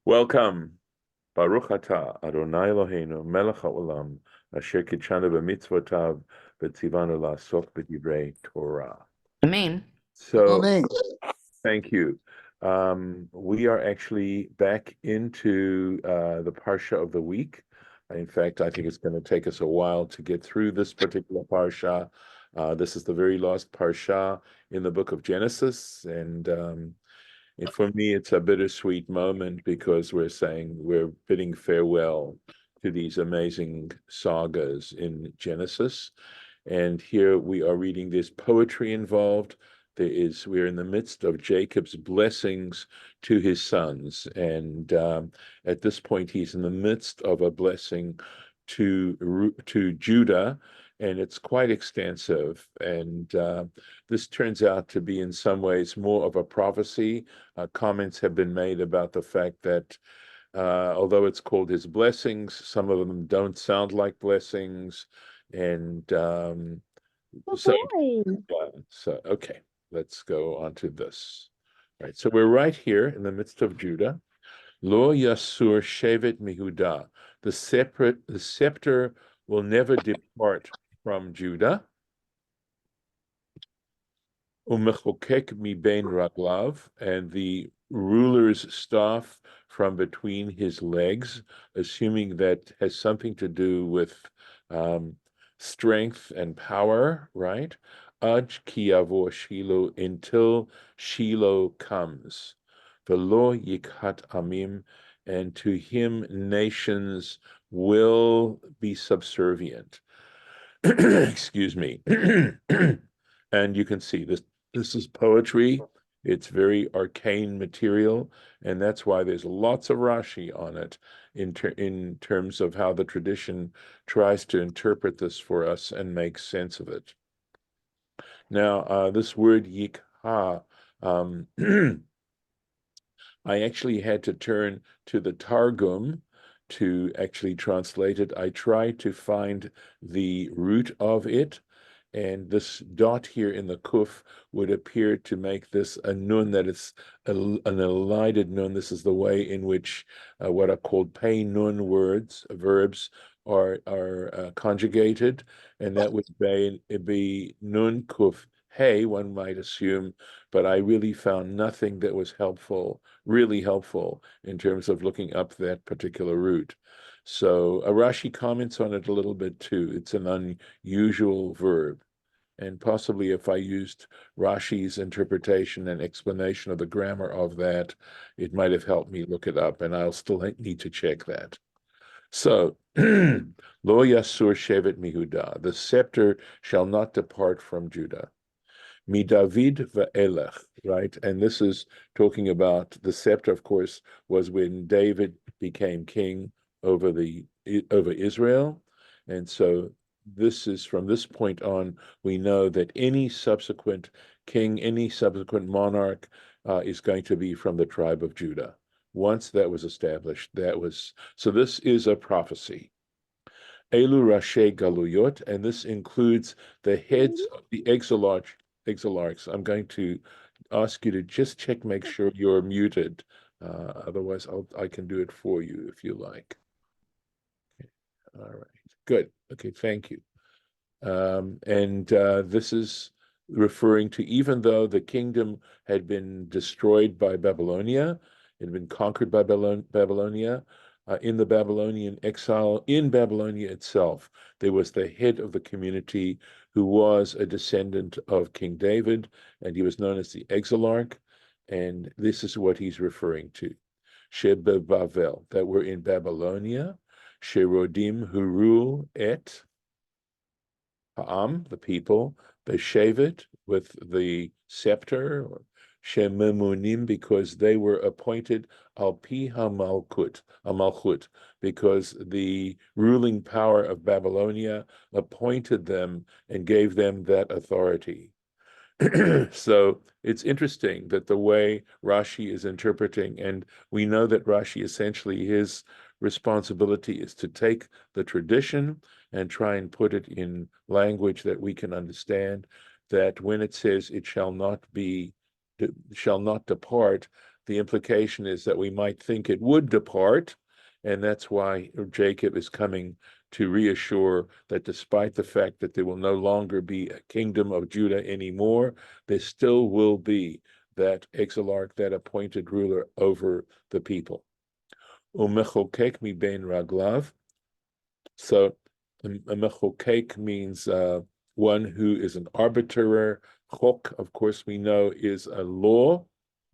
Welcome. Baruch atah Adonai Eloheinu melech haolam asher kitshanu b'mitzvotav v'tzivanu la'asok b'divrei Torah. Amen. So, Amen. thank you. We are actually back into the Parsha of the week. In fact, I think it's going to take us a while to get through this particular Parsha. This is the very last Parsha in the book of Genesis, and for me, it's a bittersweet moment because we're bidding farewell to these amazing sagas in Genesis. And here we are reading, there's poetry involved. We're in the midst of Jacob's blessings to his sons. And at this point, he's in the midst of a blessing to Judah, and it's quite extensive. And this turns out to be in some ways more of a prophecy. Comments have been made about the fact that although it's called his blessings, some of them don't sound like blessings. And okay, let's go on to this. Right, so we're right here in the midst of Judah. Lo Yasur Shevet Mihuda. The scepter will never depart from Judah. Umechokek mi bein raglav, and the ruler's staff from between his legs, assuming that has something to do with strength and power, right? Ad ki yavo Shiloh, until Shiloh comes. Velo yikhat amim, and to him nations will be subservient. Excuse me. And you can see this is poetry. It's very arcane material, and that's why there's lots of Rashi on it in terms of how the tradition tries to interpret this for us and make sense of it. Now, this word yikha, I actually had to turn to the Targum to actually translate it. I tried to find the root of it, and this dot here in the kuf would appear to make this a nun, that it's an elided nun. This is the way in which what are called pei nun verbs are conjugated, and that would be nun kuf hey, one might assume, but I really found nothing that was really helpful in terms of looking up that particular root. So Rashi comments on it a little bit too. It's an unusual verb. And possibly if I used Rashi's interpretation and explanation of the grammar of that, it might have helped me look it up, and I'll still need to check that. So, Lo Yasur Shevet Mihuda, the scepter shall not depart from Judah. Mi David ve'elech, right? And this is talking about the scepter, of course, was when David became king over Israel. And so this is from this point on, we know that any subsequent king, any subsequent monarch is going to be from the tribe of Judah. Once that was established, so this is a prophecy. Elu Rashi Galuyot, and this includes the heads of the exilarchs. I'm going to ask you to just make sure you're muted. Otherwise, I can do it for you if you like. Okay. All right. Good. Okay. Thank you. This is referring to, even though the kingdom had been destroyed by Babylonia, it had been conquered by Babylonia, in the Babylonian exile, in Babylonia itself, there was the head of the community who was a descendant of King David, and he was known as the exilarch, and this is what he's referring to. Shebebavel, that were in Babylonia, Sherodim, who rule et Ha'am, the people, Beshevet, with the scepter, or Shememunim, because they were appointed al pi hamalchut, because the ruling power of Babylonia appointed them and gave them that authority. So it's interesting that the way Rashi is interpreting, and we know that Rashi essentially, his responsibility is to take the tradition and try and put it in language that we can understand, that when it says it shall not depart, the implication is that we might think it would depart, and that's why Jacob is coming to reassure that despite the fact that there will no longer be a kingdom of Judah anymore, there still will be that exarch, that appointed ruler over the people. Umechokek mi ben raglav. So a mechokek means one who is an arbiter. Chok, of course, we know is a law,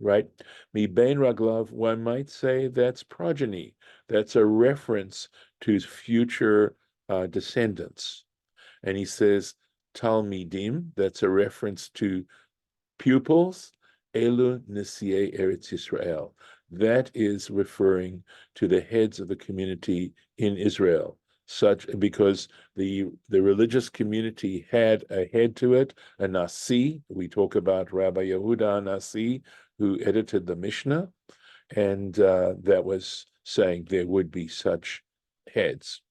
right? Mi ben raglav, one might say that's progeny. That's a reference to future descendants. And he says talmidim, that's a reference to pupils. Elu Nisiei Eretz Israel. That is referring to the heads of the community in Israel, such because the religious community had a head to it, a Nasi. We talk about Rabbi Yehuda Nasi, who edited the Mishnah, and that was saying there would be such heads.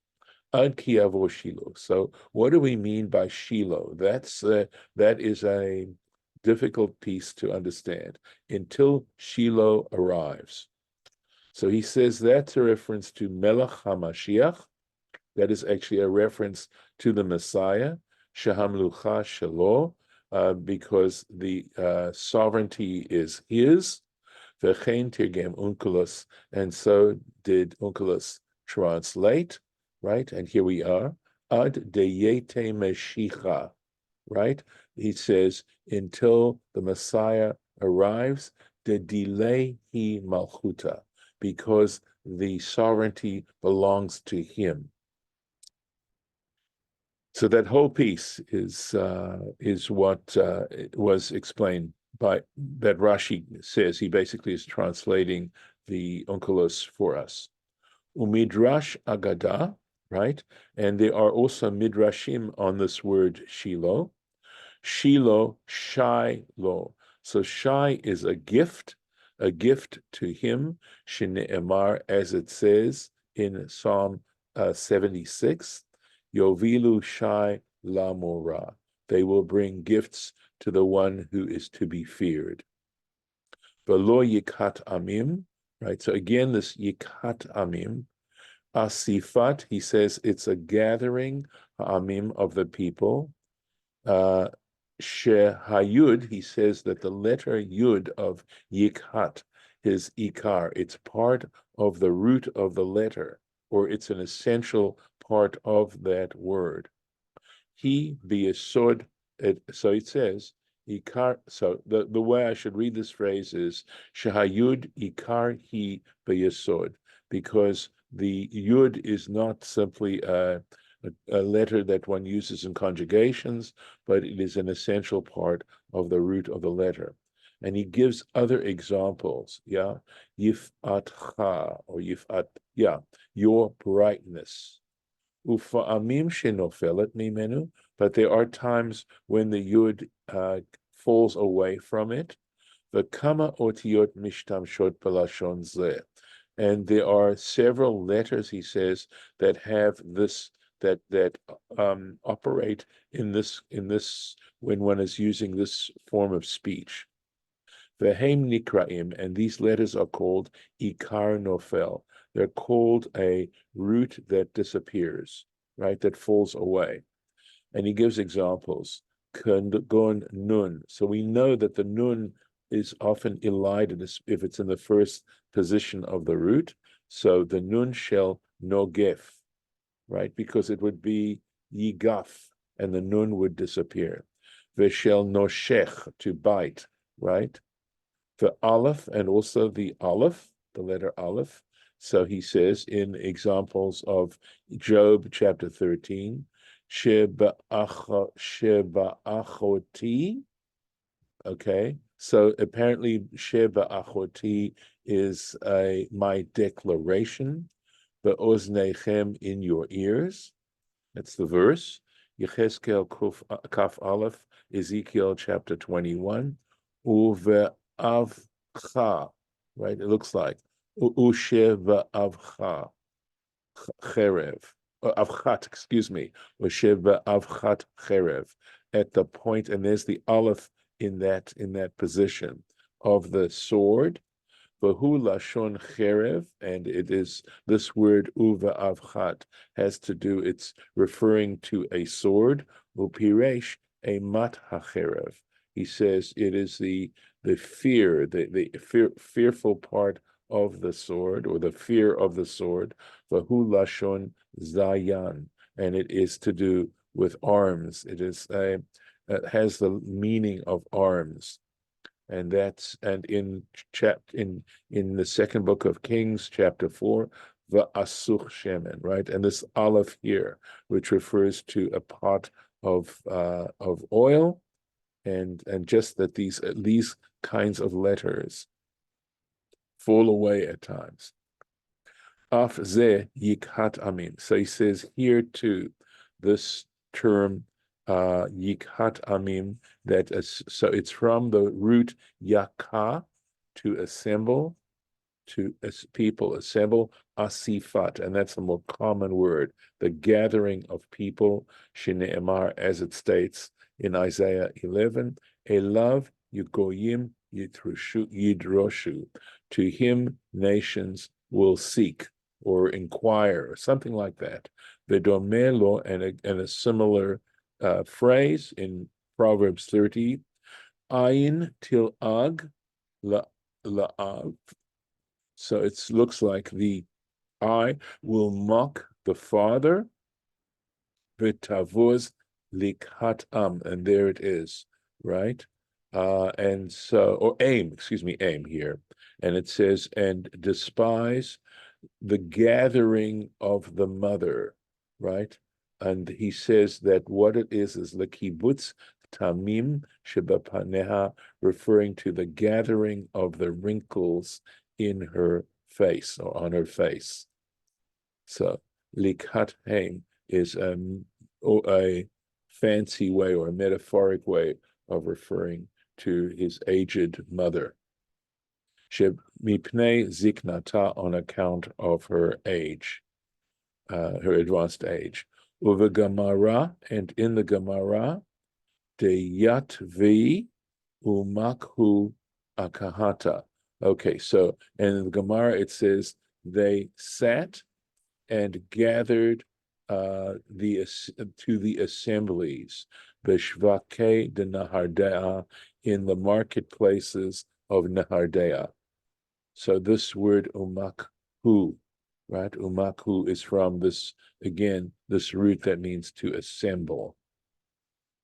Ad ki yavo Shiloh. So what do we mean by Shiloh? That is a difficult piece to understand until Shiloh arrives. So he says that's a reference to Melech HaMashiach. That is actually a reference to the Messiah, Shehamlucha Shelo, because the sovereignty is his. V'chein tirgem Onkelos, and so did Onkelos translate, right? And here we are, Ad deyete Meshicha, right? He says, until the Messiah arrives, the delay he malchuta, because the sovereignty belongs to him. So that whole piece is what was explained by that Rashi says. He basically is translating the Onkelos for us. Umidrash agada, right? And there are also midrashim on this word Shiloh. Shiloh, Shiloh. So Shai is a gift to him, Shne'emar, as it says in Psalm 76, Yovilu Shai Lamora. They will bring gifts to the one who is to be feared. Velo Yikat Amim, right? So again, this Yikat Amim, Asifat, he says it's a gathering, Amim, of the people. Shehayud, he says that the letter Yud of Yikhat is Ikar. It's part of the root of the letter, or it's an essential part of that word. He b'yesod, so it says, Ikar, so the way I should read this phrase is, Shehayud Ikar he b'yesod, because the Yud is not simply a letter that one uses in conjugations, but it is an essential part of the root of the letter. And he gives other examples, yeah, Yif'atcha, or Yif'at, yeah, your brightness. Ufa'amim shenofelet mimenu, but there are times when the Yud falls away from it. The kama otiyot mishtamshot belashon zeh. And there are several letters, he says, that have this, that operate in this when one is using this form of speech. Vehem nikraim, and these letters are called ikar nofel. They're called a root that disappears, right? That falls away. And he gives examples. Gon nun. So we know that the nun is often elided if it's in the first position of the root. So the nun shall nogef, right? Because it would be yigaf, and the nun would disappear. Veshel noshech, to bite, right? The aleph, and also the aleph, the letter aleph. So he says in examples of Job chapter 13, Sheba achoti. Okay, so apparently Sheba achoti is my declaration, the oznechem, in your ears. That's the verse. Yecheskel kaf aleph, Ezekiel chapter 21. Uve avcha, right? It looks like Usheva avcha cherev, avchat, excuse me, Usheva avchat cherev, at the point, and there's the aleph in that position of the sword. Vahu lashon cherev, and it is this word uva avchat has to do. It's referring to a sword. Upiresh a mat hacherev. He says it is the fear, fearful part of the sword, or the fear of the sword. Vahu lashon zayan, and it is to do with arms. It has the meaning of arms. And in the second book of Kings, chapter 4, va'asuch shemen, right? And this aleph here, which refers to a pot of oil, and just that these kinds of letters fall away at times. Af ze yikhat amim. So he says here too, this term yikhat amim, so it's from the root yaka, to assemble, to people assemble, asifat, and that's a more common word, the gathering of people, shene'emar, as it states in Isaiah 11, elav yugoyim yidroshu, to him nations will seek or inquire, or something like that. Vedomelo, and a similar phrase in Proverbs 30, ayin til ag la'av. So it looks like the eye will mock the father, v'tavuz likhatam, and there it is, right? And so, or aim here, and it says, and despise the gathering of the mother, right? And he says that what it is lekibutz tamim shebapaneha, referring to the gathering of the wrinkles in her face, or on her face. So likhat haim is a fancy way, or a metaphoric way of referring to his aged mother. Mipnei ziknata, on account of her age, her advanced age. Uva Gemara, and in the Gemara, de yatvi umakhu akahata. Okay, so in the Gemara it says they sat and gathered to the assemblies, b'shvakei de Nahardea, in the marketplaces of Nahardea. So this word umakhu, right? Umakhu is from this root that means to assemble.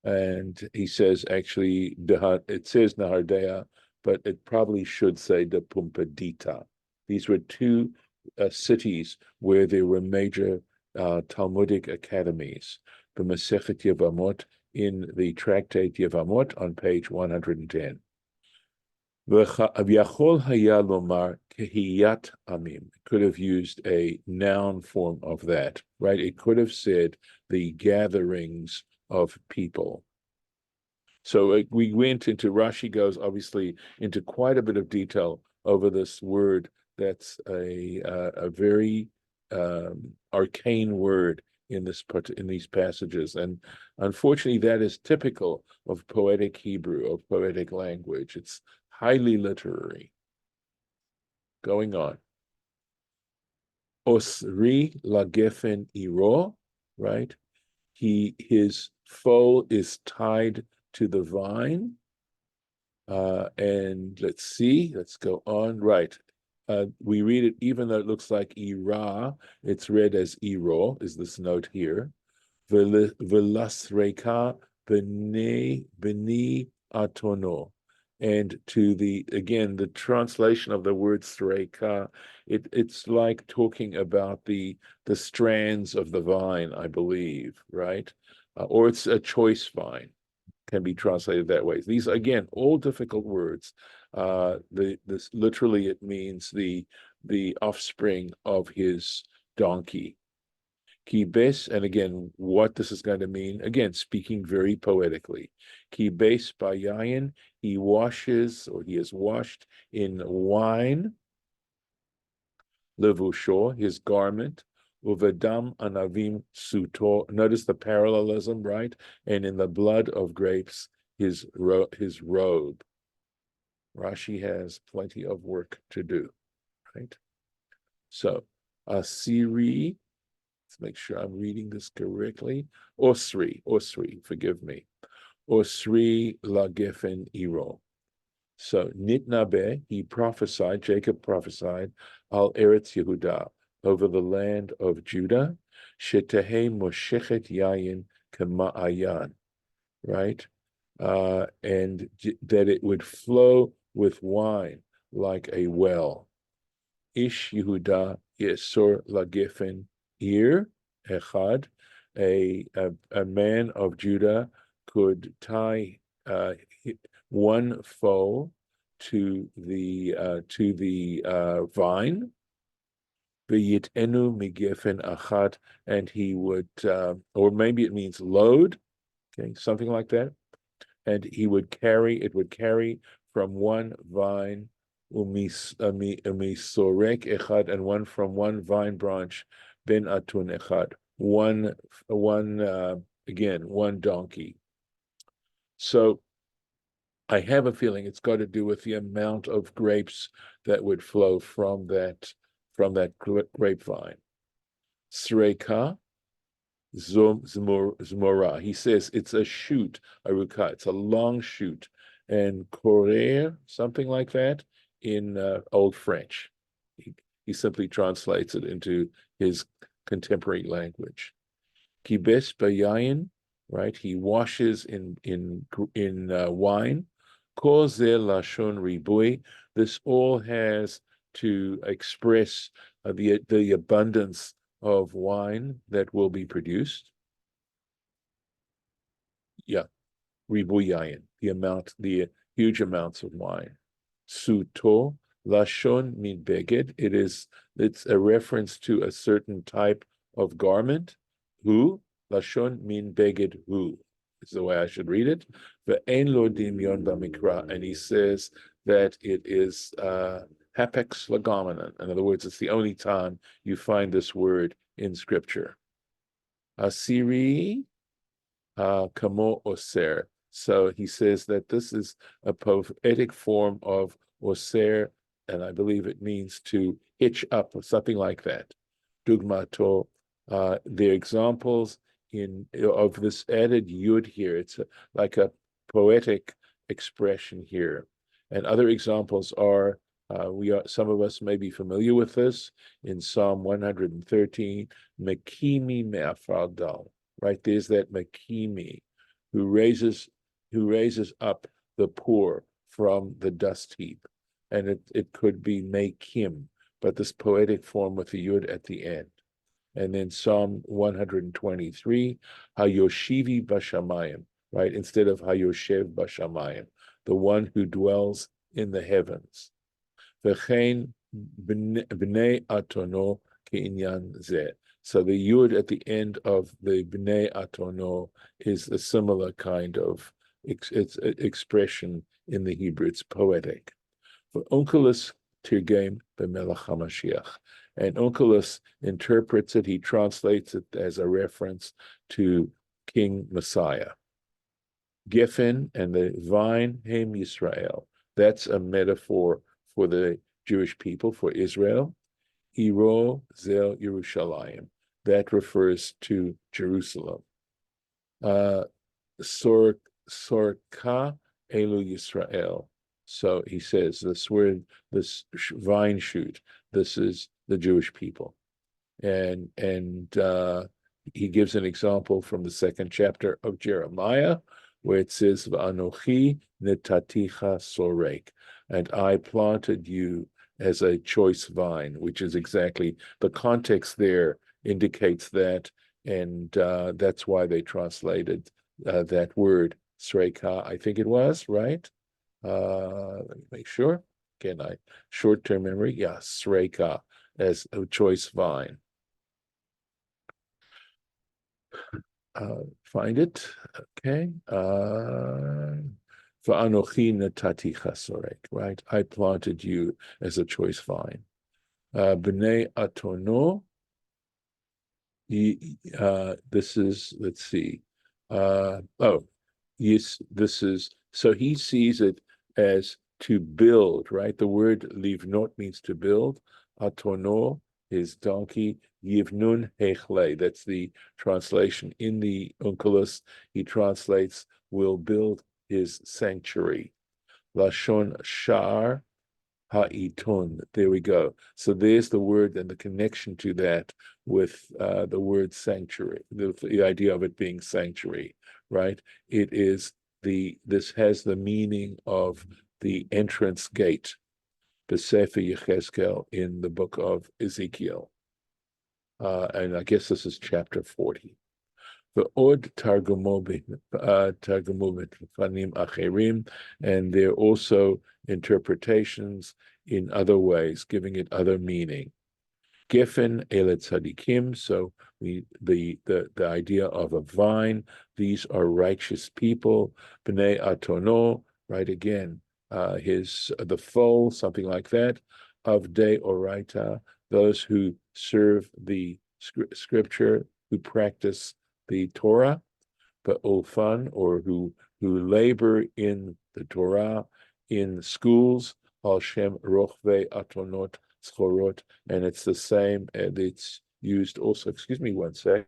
And he says, actually, it says Nahardea, but it probably should say the Pumpadita. These were two cities where there were major Talmudic academies. The Masechet Yevamot, in the tractate Yevamot on page 110. V'yachol haya lomar kehiyat amim. Could have used a noun form of that, right? It could have said the gatherings of people. So we went into, Rashi goes obviously into quite a bit of detail over this word. That's a very arcane word in these passages, and unfortunately, that is typical of poetic Hebrew, of poetic language. It's highly literary. Going on. Osri lagefen iro, right? His foal is tied to the vine. And let's go on. Right. We read it, even though it looks like ira, it's read as iro, is this note here. Velasreka beni atono. And to the translation of the word sreka, it's like talking about the strands of the vine, I believe, right? Or it's a choice vine, can be translated that way. These, again, all difficult words. This literally, it means the offspring of his donkey. Kibes, and again, what this is going to mean, again, speaking very poetically. Kibes bayayin, he is washed in wine. Levusho, his garment. Uvedam anavim suto. Notice the parallelism, right? And in the blood of grapes, his robe, Rashi has plenty of work to do, right? So, Asiri, let's make sure I'm reading this correctly. Osri, forgive me. Osri lagefen iro. So, Nitnabe, he prophesied, Jacob prophesied, al Eretz Yehuda, over the land of Judah, Shetehe moshechet yayin kema'ayan, right? And that it would flow with wine like a well. Ish Yehuda Yesor Lagefen Ir Echad, a man of Judah could tie one foal to the vine, V'yitenu migefen achad, and he would, or maybe it means load, okay, something like that, and it would carry from one vine, umisorek echad, and one from one vine branch, ben atun echad, one again, one donkey. So I have a feeling it's got to do with the amount of grapes that would flow from that grapevine. Sreka Zmora. He says it's a shoot, aruka. It's a long shoot, and korer, something like that, in Old French. He simply translates it into his contemporary language. Kibes bayayin, right? He washes in wine. Koze lashon ribui. This all has to express the abundance of wine that will be produced. Yeah, ribuyayin, the huge amounts of wine. Suto lashon min beged. It's a reference to a certain type of garment. Hu lashon min beged hu is the way I should read it. Ve'en lo dimyon b'mikra, and he says that it is hapex legomenon. In other words, it's the only time you find this word in Scripture. Asiri kamo oser. So he says that this is a poetic form of oser, and I believe it means to hitch up or something like that. Dugmato, the examples of this added yud here. It's like a poetic expression here, and other examples are. Some of us may be familiar with this in Psalm 113. Mekimi me'afal dal. Right, there's that Makimi who raises up the poor from the dust heap, and it could be Makim, but this poetic form with the yud at the end. And then Psalm 123, Hayoshivi Bashamayim, right, instead of Hayoshev Bashamayim, the one who dwells in the heavens. V'chein b'nei atono ke'inyan zeh. So the yud at the end of the b'nei atono is a similar kind of expression in the Hebrew. It's poetic. For Onkelos tirgem b'melech HaMashiach, and Onkelos interprets it. He translates it as a reference to King Messiah. Geffen and the vine, Hem Yisrael. That's a metaphor for the Jewish people, for Israel. Iro zel Yerushalayim. That refers to Jerusalem. Sorka elu Yisrael. So he says this vine shoot, this is the Jewish people. And he gives an example from the second chapter of Jeremiah, where it says, V'anochi netaticha sorek, and I planted you as a choice vine, which is exactly the context there indicates that, and that's why they translated that word sreka, I think it was, right? Let me make sure. Again, short-term memory, yeah, sreka, as a choice vine. Find it, okay. V'anochi netaticha sorek, right? I planted you as a choice vine. B'nei atono, this is, let's see. Yes, this is, so he sees it as to build, right? The word livnot means to build. Atono, his donkey. Yivnun hechle. That's the translation. In the Onkelos, he translates, will build his sanctuary. Lashon sha'ar ha'itun. There we go. So there's the word and the connection to that with the word sanctuary, the idea of it being sanctuary, right? It is this has the meaning of the entrance gate, the Sefer Yechezkel in the book of Ezekiel. And I guess this is chapter 40. The od targumot fanim acherim, and there are also interpretations in other ways, giving it other meaning. Geffen ele tzadikim, so the idea of a vine, these are righteous people. Bnei atono, right again, the foal, something like that. Of de oraita, those who serve the scripture, who practice the Torah, but olfan, or who labor in the Torah, in schools, al shem rochve atonot schorot, and it's the same, and it's used also, excuse me one sec.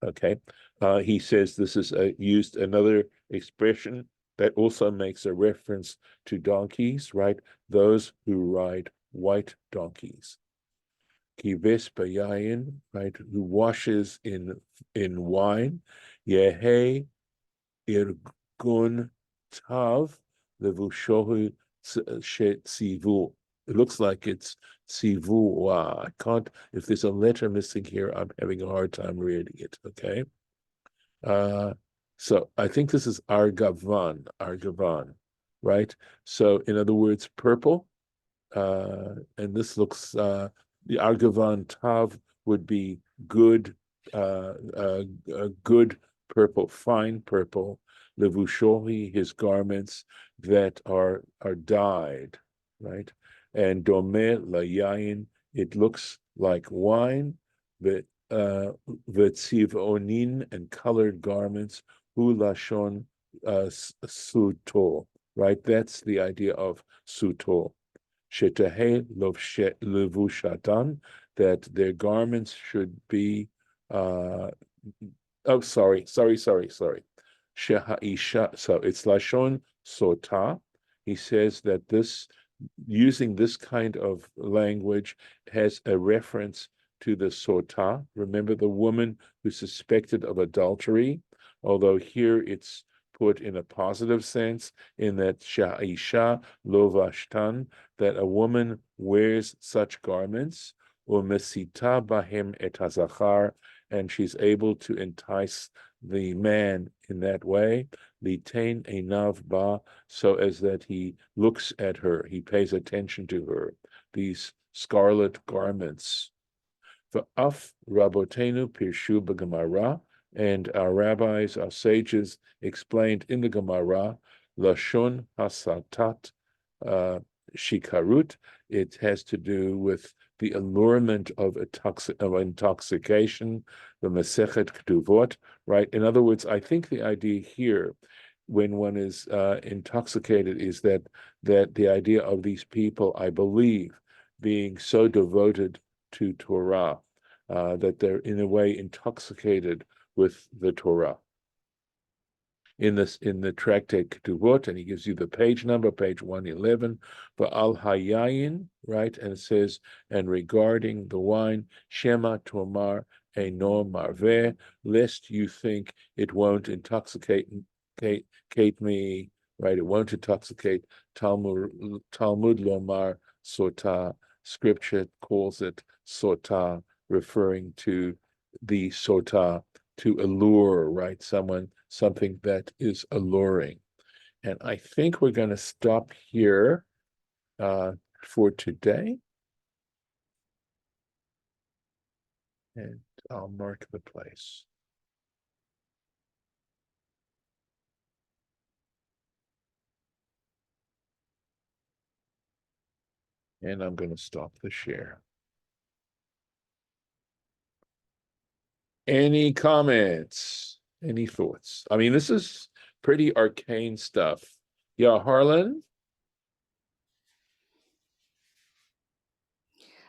Okay, he says this is used another expression that also makes a reference to donkeys, right? Those who ride white donkeys. Kives bayayin, right? Who washes in wine. Yehe irgun tav levushohu tzivu. It looks like it's tzivu. I can't. If there's a letter missing here, I'm having a hard time reading it. Okay. So I think this is argavan, right? So in other words, purple. And this looks, the argavan tav would be good, good purple, fine purple. Levushohi, his garments that are dyed, right? And dome layayin, it looks like wine, but v'tzivonin, and colored garments, hu lashon suto, right? That's the idea of suto. Shetahe levushatan, that their garments should be, sorry. Shehaisha, so it's Lashon Sota. He says that using this kind of language has a reference to the Sota. Remember the woman who's suspected of adultery, although here it's put in a positive sense, in that Sha'isha lo vashtan, that a woman wears such garments, or mesita bahem et hazachar, and she's able to entice the man in that way, litain einav ba, so as that he looks at her, he pays attention to her, these scarlet garments. V'af rabotenu pirshu b'gemara, and our rabbis, our sages, explained in the Gemara, lashon hasatat shikarut. It has to do with the allurement of intoxication, the Masechet Ketuvot, right? In other words, I think the idea here, when one is intoxicated, is that the idea of these people, I believe, being so devoted to Torah, that they're in a way intoxicated with the Torah. In the tractate Ketuvot, and he gives you the page number, page 111, for al hayayin, right? And it says, and regarding the wine, Shema Tomar Eino Marveh, lest you think it won't intoxicate me, right? It won't intoxicate. Talmud Lomar Sota, scripture calls it Sota, referring to the Sota, to allure, right? Something that is alluring. And I think we're going to stop here for today. And I'll mark the place. And I'm going to stop the share. Any comments? Any thoughts? I mean, this is pretty arcane stuff. Yeah, Harlan?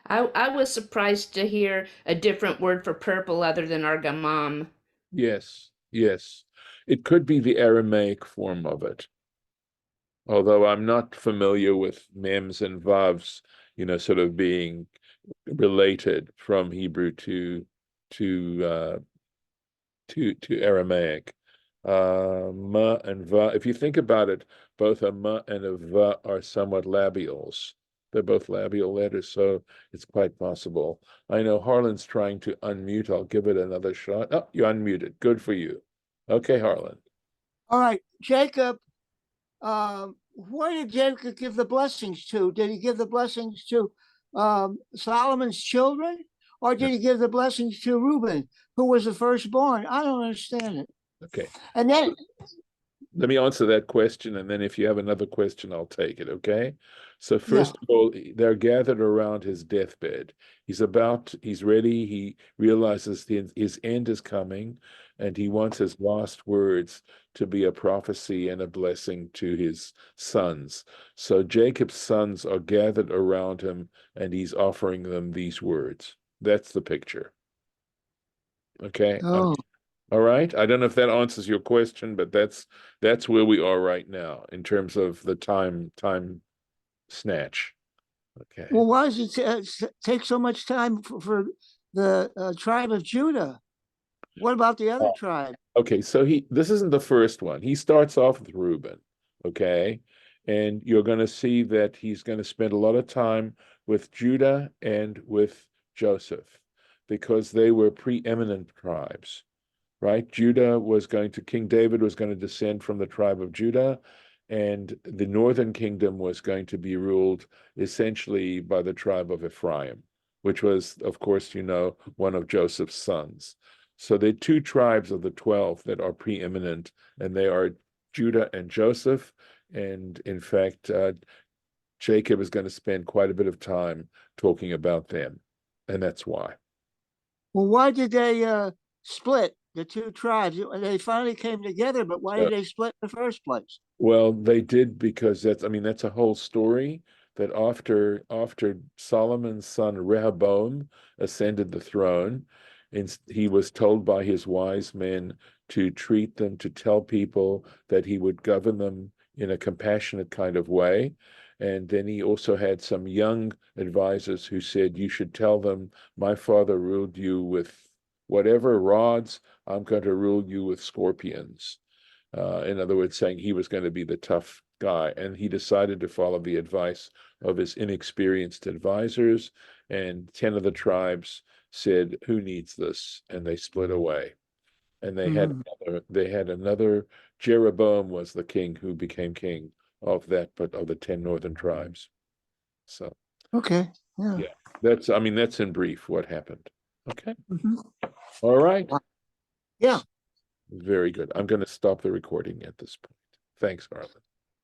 I was surprised to hear a different word for purple other than argamam. Yes, yes. It could be the Aramaic form of it, although I'm not familiar with mems and vavs, sort of being related from Hebrew to to Aramaic. Ma and va. If you think about it, both a ma and a va are somewhat labials. They're both labial letters, so it's quite possible. I know Harlan's trying to unmute. I'll give it another shot. Oh, you unmuted. Good for you. Okay, Harlan. All right, Jacob. Where did Jacob give the blessings to? Did he give the blessings to Solomon's children, or did he give the blessings to Reuben, who was the firstborn? I don't understand it. Okay. And then Let me answer that question, and then if you have another question, I'll take it, okay? So yeah. first of all, they're gathered around his deathbed. He's ready. He realizes his end is coming, and he wants his last words to be a prophecy and a blessing to his sons. So Jacob's sons are gathered around him, and he's offering them these words. That's the picture. Okay? Oh, All right. I don't know if that answers your question, but that's where we are right now in terms of the time snatch. Okay. well, why does it take so much time for the tribe of Judah? What about the other tribe? Okay, so this isn't the first one. He starts off with Reuben, okay? And you're going to see that he's going to spend a lot of time with Judah and with Joseph because they were preeminent tribes. Right? King David was going to descend from the tribe of Judah, and the northern kingdom was going to be ruled essentially by the tribe of Ephraim, which was, of course, one of Joseph's sons. So there are two tribes of the 12 that are preeminent, and they are Judah and Joseph. And in fact, Jacob is going to spend quite a bit of time talking about them, and that's why. Well, why did they split the two tribes? They finally came together, but why did they split in the first place? Well, they did because that's a whole story that after Solomon's son Rehoboam ascended the throne, and he was told by his wise men to tell people that he would govern them in a compassionate kind of way. And then he also had some young advisors who said, you should tell them, my father ruled you with whatever rods, I'm going to rule you with scorpions. In other words, saying he was going to be the tough guy. And he decided to follow the advice of his inexperienced advisors. And 10 of the tribes said, who needs this? And they split away. And they had another, Jeroboam was the king who became king of the 10 northern tribes. So, okay. Yeah. that's in brief what happened. Okay. Mm-hmm. All right. Yeah. Very good. I'm going to stop the recording at this point. Thanks, Harlan.